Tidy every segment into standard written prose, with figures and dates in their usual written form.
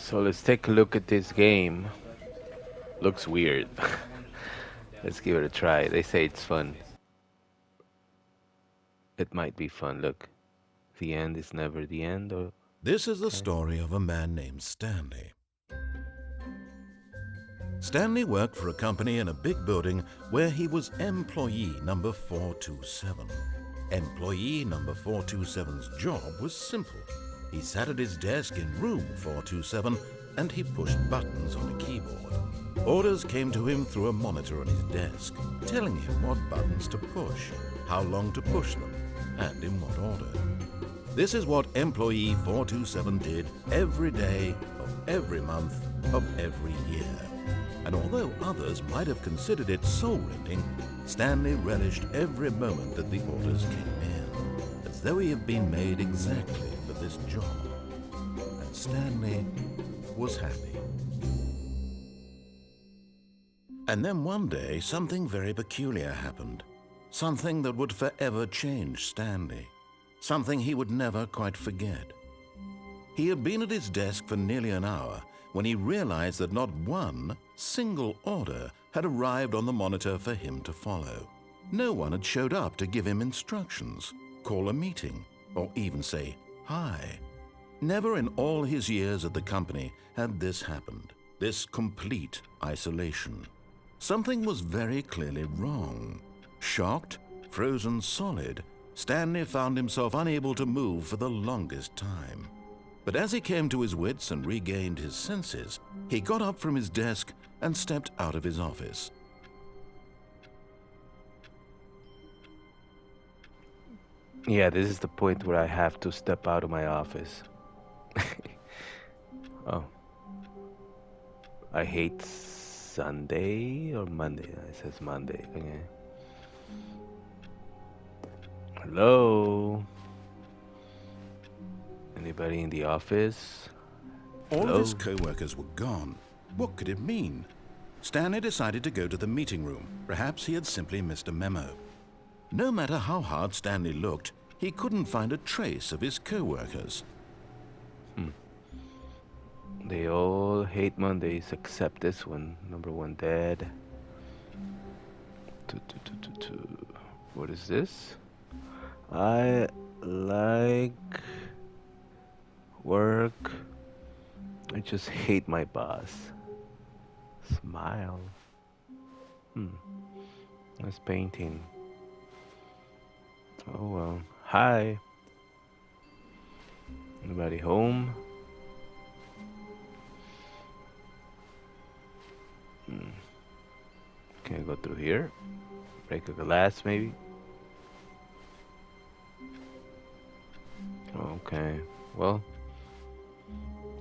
So let's take a look at this game. Looks weird. Let's give it a try. They say it's fun. It might be fun. Look, the end is never the end. Or This is the okay. story of a man named Stanley. Stanley worked for a company in a big building where he was employee number 427. Employee number 427's job was simple. He sat at his desk in room 427 and he pushed buttons on a keyboard. Orders came to him through a monitor on his desk, telling him what buttons to push, how long to push them, and in what order. This is what employee 427 did every day of every month of every year. And although others might have considered it soul-rending, Stanley relished every moment that the orders came in, as though he had been made exactly for this job. And Stanley was happy. And then one day, something very peculiar happened. Something that would forever change Stanley. Something he would never quite forget. He had been at his desk for nearly an hour when he realized that not one single order had arrived on the monitor for him to follow. No one had showed up to give him instructions, call a meeting, or even say hi. Never in all his years at the company had this happened, this complete isolation. Something was very clearly wrong. Shocked, frozen solid, Stanley found himself unable to move for the longest time. But as he came to his wits and regained his senses, he got up from his desk and stepped out of his office. Yeah, this is the point where I have to step out of my office. Oh, I hate Sunday or Monday. It says Monday. Okay. Hello? Anybody in the office? All of his Hello? co-workers were gone. What could it mean? Stanley decided to go to the meeting room. Perhaps he had simply missed a memo. No matter how hard Stanley looked, he couldn't find a trace of his co-workers. Hmm. They all hate Mondays except this one. Number one dad. What is this? I like work. I just hate my boss. Smile. Hmm. Nice painting. Oh well. Hi. Anybody home? Hmm. Can I go through here? Break a glass maybe? Okay. Well,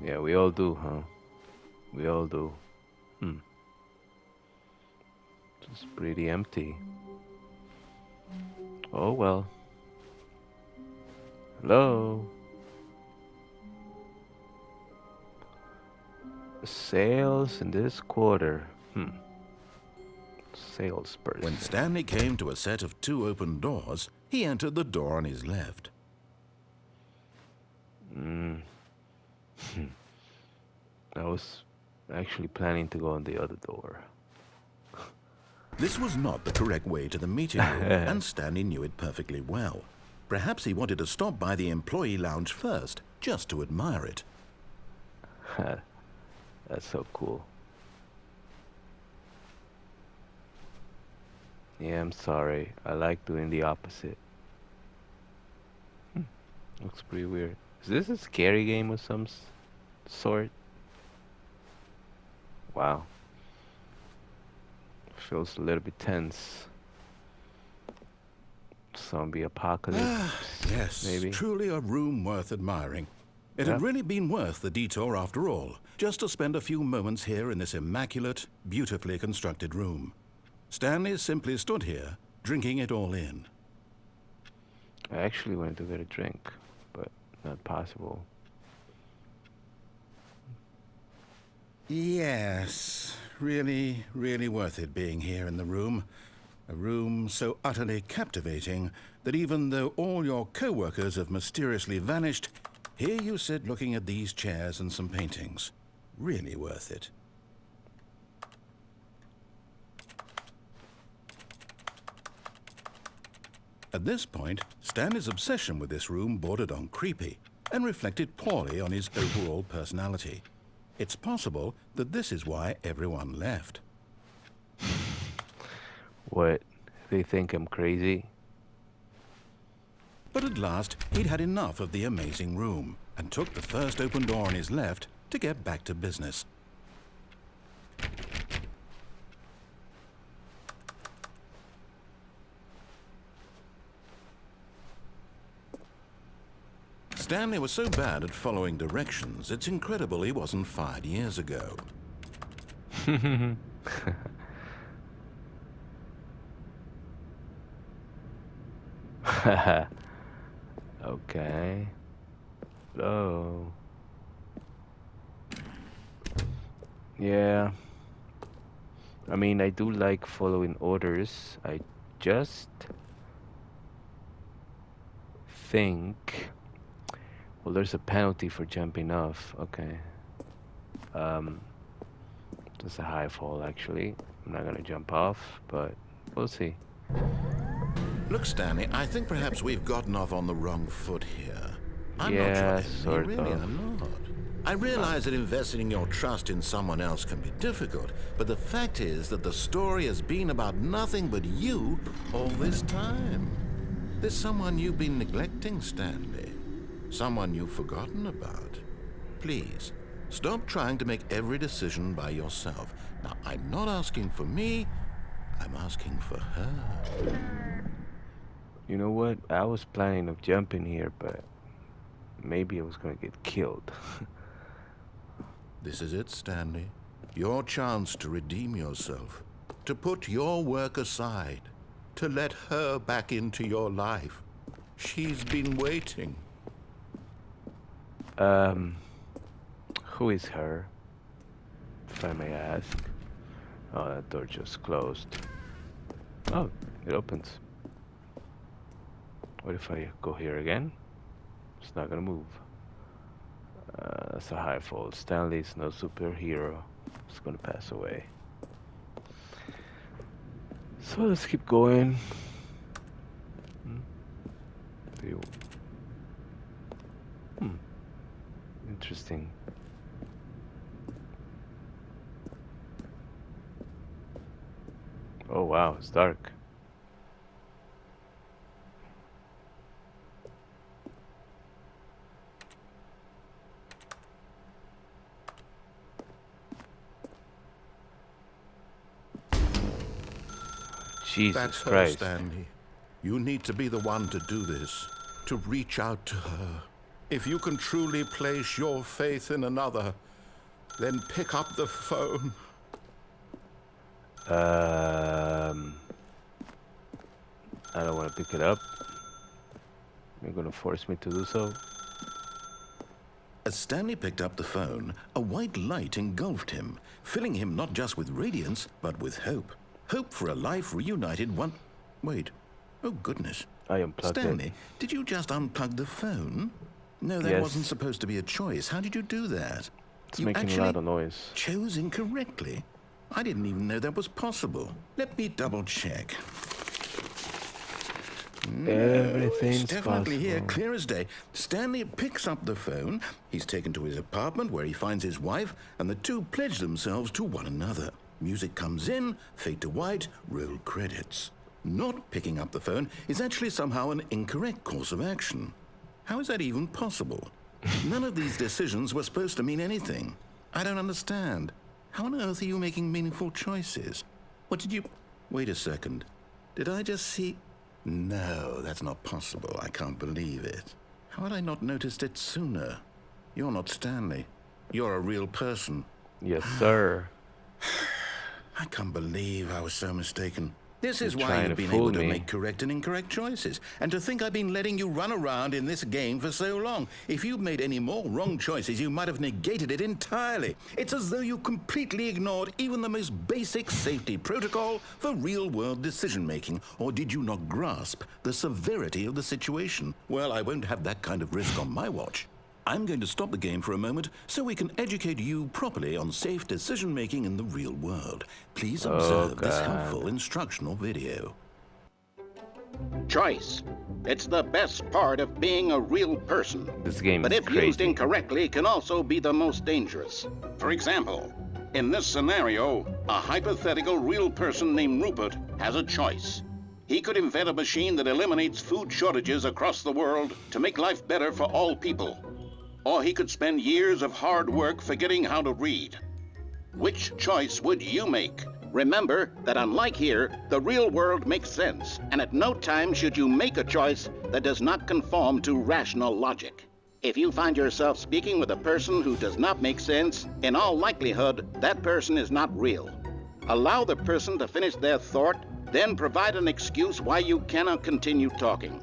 yeah, we all do, huh? We all do. Hmm. It's pretty empty. Oh well. Hello? Sales in this quarter. Hmm. When Salesperson. Stanley came to a set of two open doors, he entered the door on his left. Hmm. I was actually planning to go on the other door. This was not the correct way to the meeting room, and Stanley knew it perfectly well. Perhaps he wanted to stop by the employee lounge first, just to admire it. That's so cool. Yeah, I'm sorry. I like doing the opposite. Hmm. Looks pretty weird. Is this a scary game of some sort? Wow. Feels a little bit tense. Zombie apocalypse, Yes, maybe? truly a room worth admiring. It had Yep. really been worth the detour after all, just to spend a few moments here in this immaculate, beautifully constructed room. Stanley simply stood here, drinking it all in. I actually went to get a drink, but not possible. Yes, really worth it being here in the room. A room so utterly captivating that even though all your co-workers have mysteriously vanished, here you sit looking at these chairs and some paintings. really worth it. At this point, Stanley's obsession with this room bordered on creepy and reflected poorly on his overall personality. It's possible that this is why everyone left. What? They think I'm crazy? But at last, he'd had enough of the amazing room and took the first open door on his left to get back to business. Stanley was so bad at following directions, it's incredible he wasn't fired years ago. Okay. Oh. Yeah. I mean, I do like following orders. I just think... Well, there's a penalty for jumping off. Okay. Um, that's a high fall, actually. I'm not gonna jump off, but we'll see. Look, Stanley, I think perhaps we've gotten off on the wrong foot here. I'm not your Yeah, enemy, sort really, of. I'm not. I realize that investing your trust in someone else can be difficult, but the fact is that the story has been about nothing but you all this time. There's someone you've been neglecting, Stanley. Someone you've forgotten about. Please, stop trying to make every decision by yourself. Now, I'm not asking for me, I'm asking for her. You know what? I was planning of jumping here, but maybe I was gonna get killed. This is it, Stanley. Your chance to redeem yourself. To put your work aside. To let her back into your life. She's been waiting. Who is her? If I may ask. Oh, that door just closed. Oh, it opens. What if I go here again? It's not gonna move. That's a high fall. Stanley's no superhero. It's gonna pass away. So let's keep going. Hmm. Hmm. Interesting. Oh wow, it's dark. Jesus That's her, Christ. Stanley. You need to be the one to do this. To reach out to her. If you can truly place your faith in another, then pick up the phone. I don't want to pick it up. You're gonna force me to do so? As Stanley picked up the phone, a white light engulfed him, filling him not just with radiance, but with hope. Hope for a life reunited one... Wait. Oh, goodness. I unplugged Stanley, it. did you just unplug the phone? No, that Yes. wasn't supposed to be a choice. How did you do that? It's You making a actually lot of noise. chose incorrectly. I didn't even know that was possible. Let me double check. Everything's It's definitely here, possible. clear as day. Stanley picks up the phone. He's taken to his apartment where he finds his wife, and the two pledge themselves to one another. Music comes in, fade to white, roll credits. Not picking up the phone is actually somehow an incorrect course of action. How is that even possible? None of these decisions were supposed to mean anything. I don't understand. How on earth are you making meaningful choices? What did you... Wait a second. Did I just see... No, that's not possible. I can't believe it. How had I not noticed it sooner? You're not Stanley. You're a real person. Yes, sir. I can't believe I was so mistaken. This is You're why trying you've to been fool able to me. make correct and incorrect choices. And to think I've been letting you run around in this game for so long. If you'd made any more wrong choices, you might have negated it entirely. It's as though you completely ignored even the most basic safety protocol for real-world decision-making. Or did you not grasp the severity of the situation? Well, I won't have that kind of risk on my watch. I'm going to stop the game for a moment so we can educate you properly on safe decision-making in the real world. Please Oh observe this helpful God. instructional video. Choice. It's the best part of being a real person. This game But is if used crazy. incorrectly, can also be the most dangerous. For example, in this scenario, a hypothetical real person named Rupert has a choice. He could invent a machine that eliminates food shortages across the world to make life better for all people. Or he could spend years of hard work forgetting how to read. Which choice would you make? Remember that unlike here, the real world makes sense, and at no time should you make a choice that does not conform to rational logic. If you find yourself speaking with a person who does not make sense, in all likelihood, that person is not real. Allow the person to finish their thought, then provide an excuse why you cannot continue talking.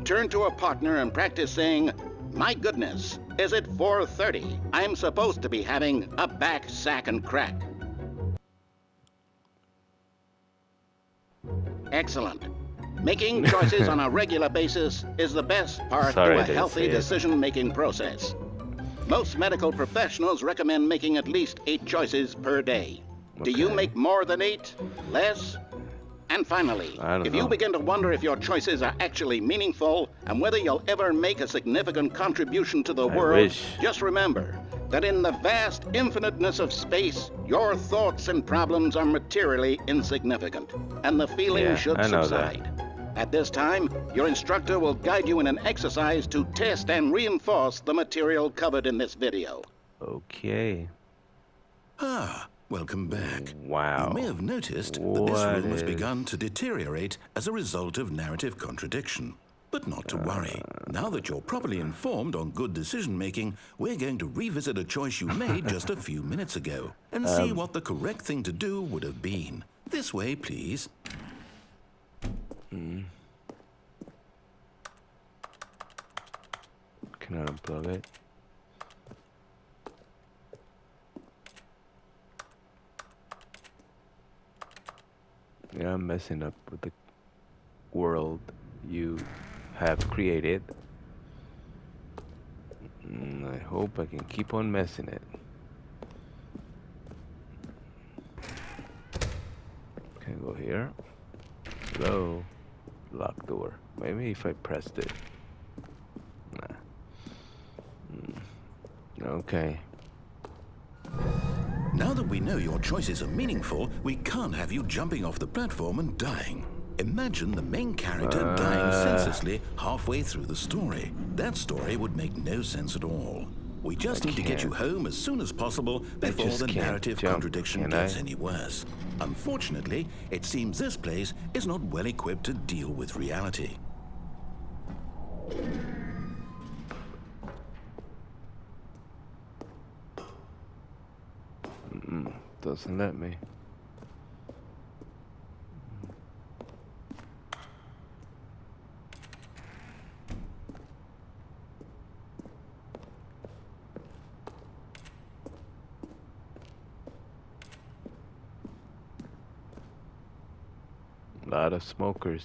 Turn to a partner and practice saying, "My goodness, is it 4:30? I'm supposed to be having a back, sack, and crack." Excellent. Making choices on a regular basis is the best part Sorry, to I a didn't healthy say it. decision-making process. Most medical professionals recommend making at least 8 choices per day. Do you Okay. make more than 8? Less? And finally, I don't if you know. begin to wonder if your choices are actually meaningful and whether you'll ever make a significant contribution to the I world, wish. just remember that in the vast infiniteness of space, your thoughts and problems are materially insignificant, and the feeling Yeah, should I know that. subside. At this time, your instructor will guide you in an exercise to test and reinforce the material covered in this video. Okay. Ah, welcome back. Wow. You may have noticed that this What room has is- begun to deteriorate as a result of narrative contradiction. But not to worry. Now that you're properly informed on good decision-making, we're going to revisit a choice you made just a few minutes ago and see what the correct thing to do would have been. This way, please. Can I unplug it? Yeah, I'm messing up with the world you have created. I hope I can keep on messing it. Can I go here? Hello? Lock door. Maybe if I pressed it. Nah. Okay. Now that we know your choices are meaningful, we can't have you jumping off the platform and dying. Imagine the main character dying senselessly halfway through the story. That story would make no sense at all. We just need to get you home as soon as possible before just the can't narrative jump, contradiction can gets I? any worse. Unfortunately, it seems this place is not well equipped to deal with reality. Doesn't let me. A lot of smokers.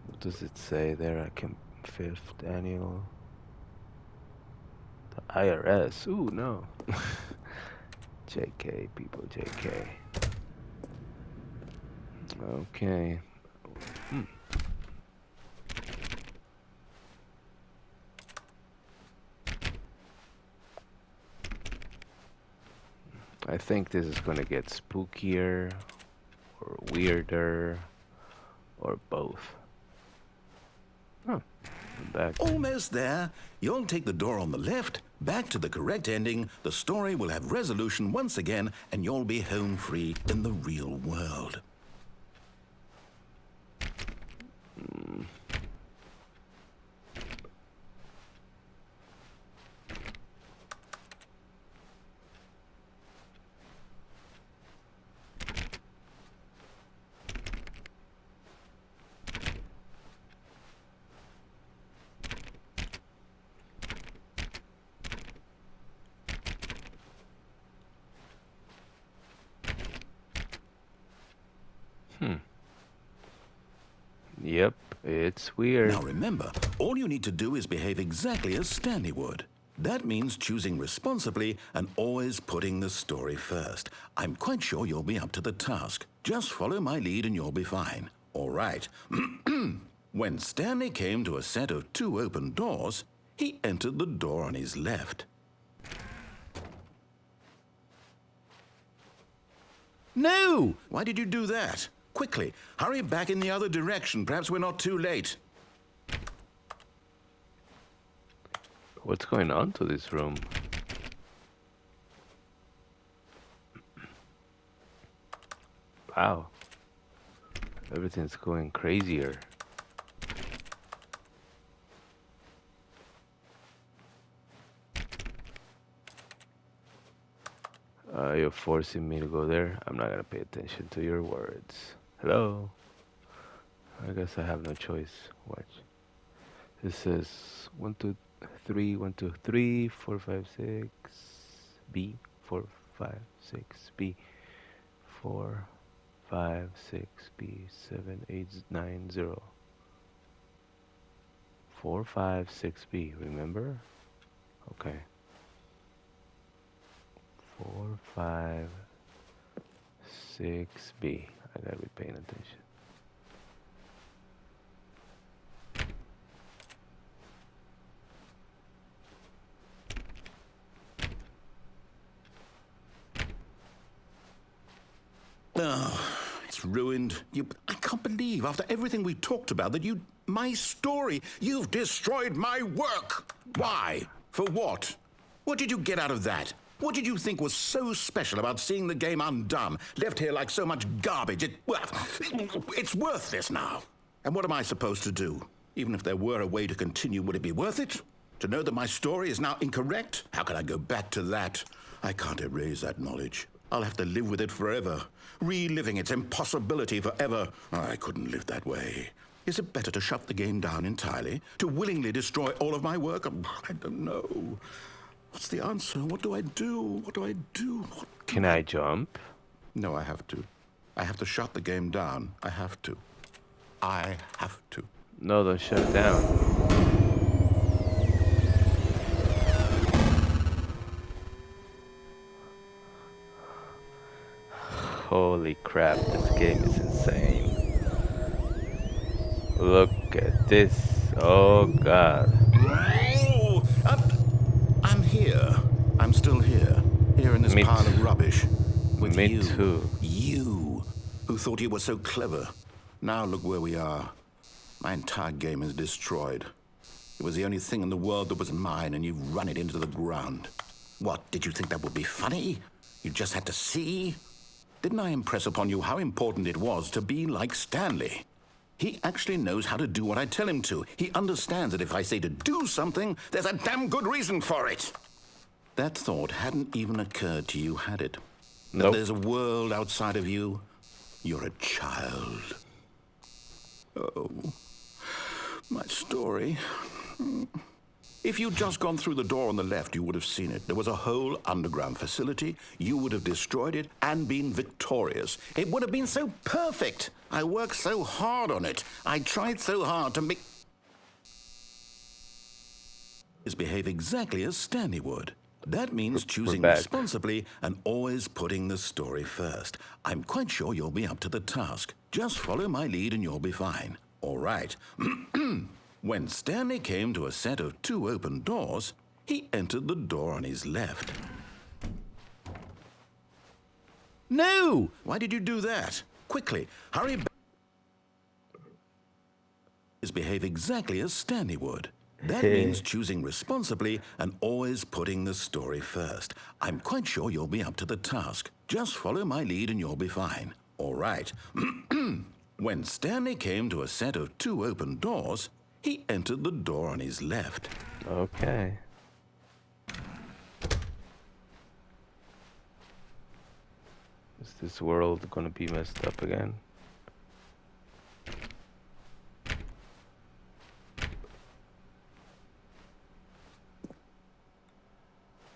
What does it say there? I can 5th annual. The IRS. Ooh, no. JK, people, JK. Okay. I think this is gonna get spookier or weirder or both. Oh, I'm back. Almost there. You'll take the door on the left, back to the correct ending, the story will have resolution once again, and you'll be home free in the real world. Yep. It's weird. Now remember, all you need to do is behave exactly as Stanley would. That means choosing responsibly and always putting the story first. I'm quite sure you'll be up to the task. Just follow my lead and you'll be fine. All right. When Stanley came to a set of 2 open doors, he entered the door on his left. No! Why did you do that? Quickly, hurry back in the other direction. Perhaps we're not too late. What's going on to this room? Wow. Everything's going crazier. You're forcing me to go there. I'm not gonna pay attention to your words. Hello? I guess I have no choice. Watch. This says 1, 2, 3, 1, 2, 3, 4, 5, 6, B, 4, 5, 6, B, 4, 5, 6, B, 7, 8, 9, 0. 4, 5, 6, B, remember? Okay. 4, 5, 6, B. I gotta be paying attention. Oh, it's ruined. I can't believe, after everything we talked about, that my story, you've destroyed my work. Why? For what? What did you get out of that? What did you think was so special about seeing the game undone, left here like so much garbage? It's worthless now. And what am I supposed to do? Even if there were a way to continue, would it be worth it? To know that my story is now incorrect? How can I go back to that? I can't erase that knowledge. I'll have to live with it forever, reliving its impossibility forever. I couldn't live that way. Is it better to shut the game down entirely? To willingly destroy all of my work? I don't know. What's the answer? What do I do? What do I do? Can I jump? No, I have to. I have to shut the game down. I have to. I have to. No, don't shut it down. Holy crap, this game is insane. Look at this. Oh god. Oh, I'm here. I'm still here. Here in this pile of rubbish. With Me you. too. You, who thought you were so clever. Now look where we are. My entire game is destroyed. It was the only thing in the world that was mine, and you've run it into the ground. What, did you think that would be funny? You just had to see? Didn't I impress upon you how important it was to be like Stanley? He actually knows how to do what I tell him to. He understands that if I say to do something, there's a damn good reason for it. That thought hadn't even occurred to you, had it? Nope. That there's a world outside of you? You're a child. Oh, my story. If you'd just gone through the door on the left, you would have seen it. There was a whole underground facility. You would have destroyed it and been victorious. It would have been so perfect. I worked so hard on it. I tried so hard to make... behave exactly as Stanley would. That means choosing responsibly and always putting the story first. I'm quite sure you'll be up to the task. Just follow my lead and you'll be fine. All right. When Stanley came to a set of 2 open doors, he entered the door on his left. No! Why did you do that? Quickly, hurry back. Behave exactly as Stanley would. That means choosing responsibly and always putting the story first. I'm quite sure you'll be up to the task. Just follow my lead and you'll be fine. All right. When Stanley came to a set of 2 open doors, he entered the door on his left. Okay. Is this world gonna be messed up again?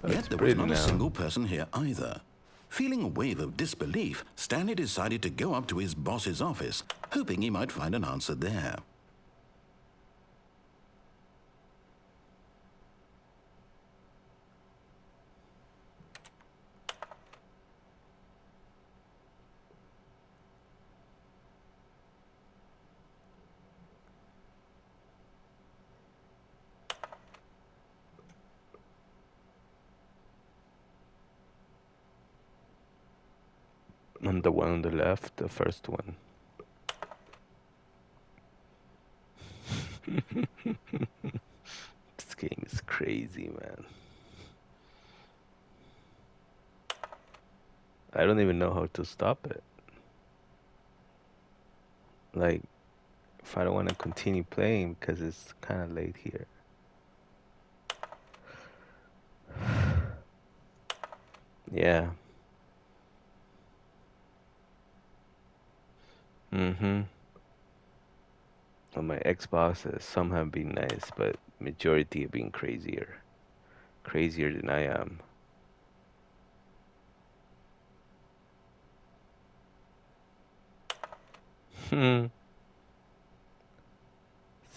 Yet there was not a single person here either. Feeling a wave of disbelief, Stanley decided to go up to his boss's office, hoping he might find an answer there. On the one on the left, the first one. This game is crazy, man. I don't even know how to stop it. Like, if I don't want to continue playing because it's kind of late here. Yeah. Mm-hmm. On my Xbox, some have been nice, but majority have been crazier. Crazier than I am. Hmm.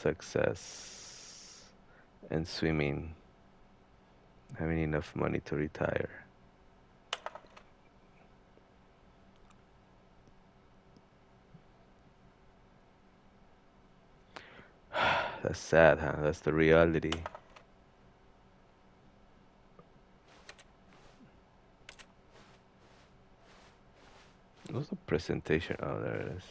Success and swimming. Having enough money to retire. That's sad, huh? That's the reality. What's the presentation? Oh, there it is.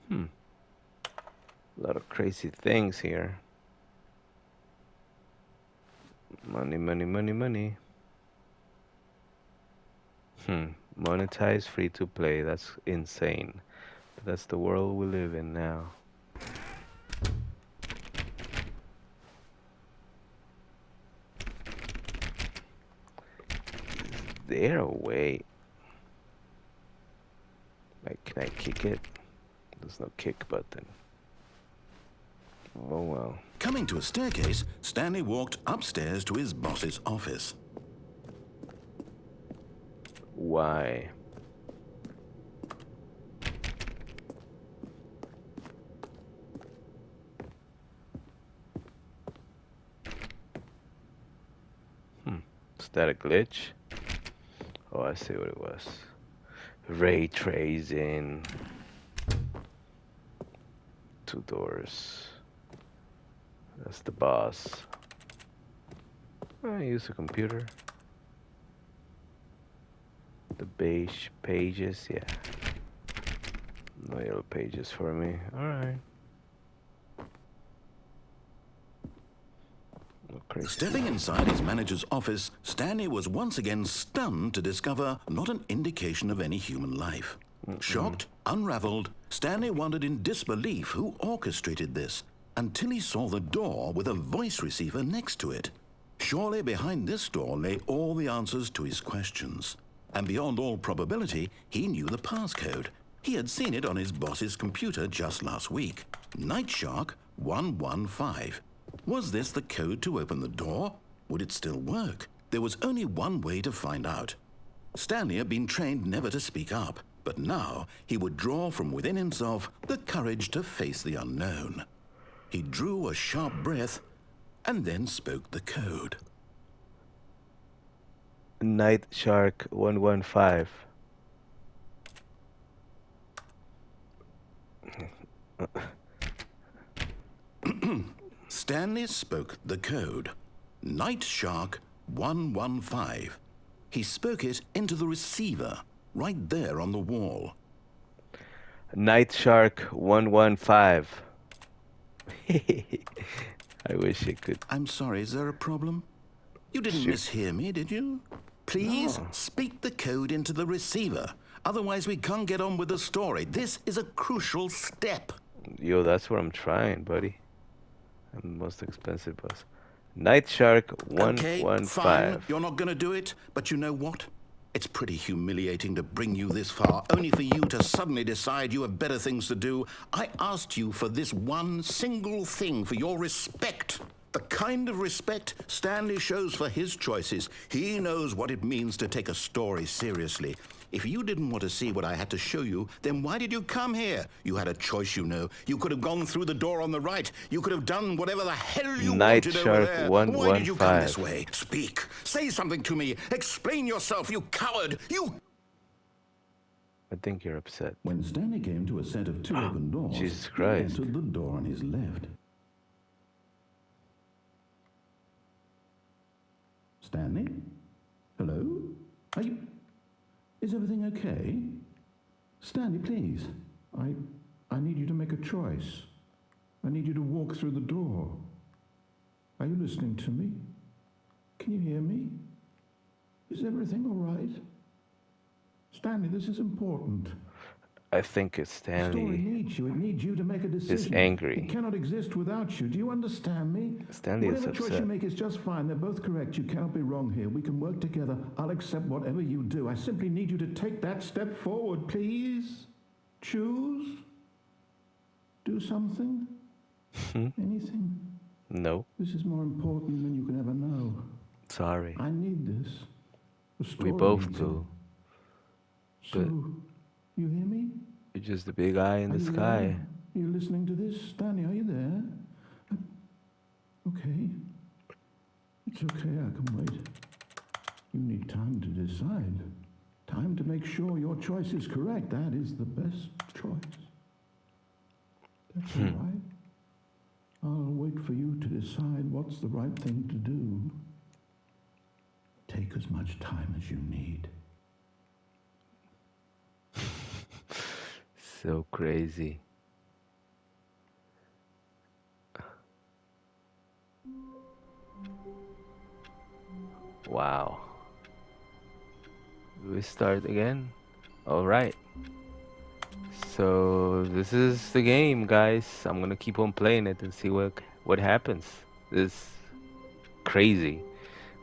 Hmm. A lot of crazy things here. Money, money, money, money. Monetize free to play. That's insane. But that's the world we live in now. Is there a way? Like, can I kick it? There's no kick button. Oh well. Coming to a staircase, Stanley walked upstairs to his boss's office. Why? Is that a glitch? Oh, I see what it was. Ray tracing. 2 doors. That's the boss. I use a computer. The beige pages, yeah. No yellow pages for me. Alright. No crazy. Stepping inside his manager's office, Stanley was once again stunned to discover not an indication of any human life. Shocked, unraveled, Stanley wondered in disbelief who orchestrated this, until he saw the door with a voice receiver next to it. Surely behind this door lay all the answers to his questions. And beyond all probability, he knew the passcode. He had seen it on his boss's computer just last week. Nightshark 115. Was this the code to open the door? Would it still work? There was only one way to find out. Stanley had been trained never to speak up, but now he would draw from within himself the courage to face the unknown. He drew a sharp breath and then spoke the code. Night Shark 115. Stanley spoke the code. Night Shark 115. He spoke it into the receiver, right there on the wall. Night Shark 115. I wish it could. I'm sorry, is there a problem? You didn't mishear me, did you? Please speak the code into the receiver. Otherwise, we can't get on with the story. This is a crucial step. Yo, that's what I'm trying, buddy. I'm the most expensive boss. Night Shark 115. Okay, fine. You're not going to do it, but you know what? It's pretty humiliating to bring you this far, only for you to suddenly decide you have better things to do. I asked you for this one single thing, for your respect. The kind of respect Stanley shows for his choices. He knows what it means to take a story seriously. If you didn't want to see what I had to show you, then why did you come here? You had a choice, you know. You could have gone through the door on the right. You could have done whatever the hell you Night wanted over Shark there. Why did you come this 115. way? Speak. Say something to me. Explain yourself, you coward. You... I think you're upset. When Stanley came to a set of two open doors, Jesus he Christ. entered the door on his left. Stanley? Hello? Are you... Is everything okay? Stanley, please. I need you to make a choice. I need you to walk through the door. Are you listening to me? Can you hear me? Is everything all right? Stanley, this is important. I think it's The story Stanley needs you. It needs you to make a decision. angry. It cannot exist without you. Do you understand me? Stanley is Whatever choice upset. you make is just fine. They're both correct. You cannot be wrong here. We can work together. I'll accept whatever you do. I simply need you to take that step forward, please. Choose. Do something. Anything. No, This is more important than you can ever know. sorry. I need this. The story We both needs do. it. So, you hear me? You're just the big eye in Are the you sky. there? Are you listening to this? Stanley, are you there? Okay. It's okay, I can wait. You need time to decide. Time to make sure your choice is correct. That is the best choice. That's all right. I'll wait for you to decide what's the right thing to do. Take as much time as you need. So crazy. Wow. We start again? Alright. So this is the game, guys. I'm gonna keep on playing it and see what happens. This is crazy.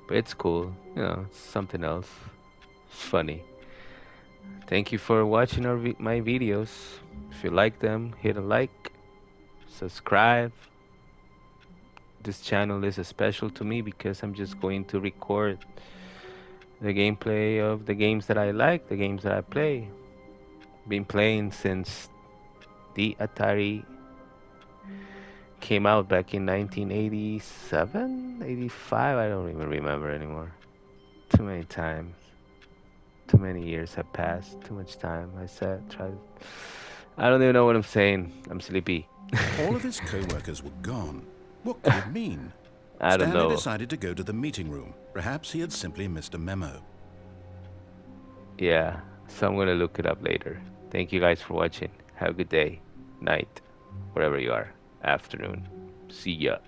But it's cool. You know, it's something else. It's funny. Thank you for watching my videos. If you like them, hit a like, subscribe. This channel is special to me because I'm just going to record the gameplay of the games that I like, the games that I play. Been playing since the Atari came out back in 1987, 85. I don't even remember anymore. Too many times. Too many years have passed. Too much time. I don't even know what I'm saying. I'm sleepy. All of his co-workers were gone. What could it mean? I don't Stanley know. decided to go to the meeting room. Perhaps he had simply missed a memo. Yeah, so I'm gonna look it up later. Thank you guys for watching. Have a good day, night, wherever you are. Afternoon. See ya.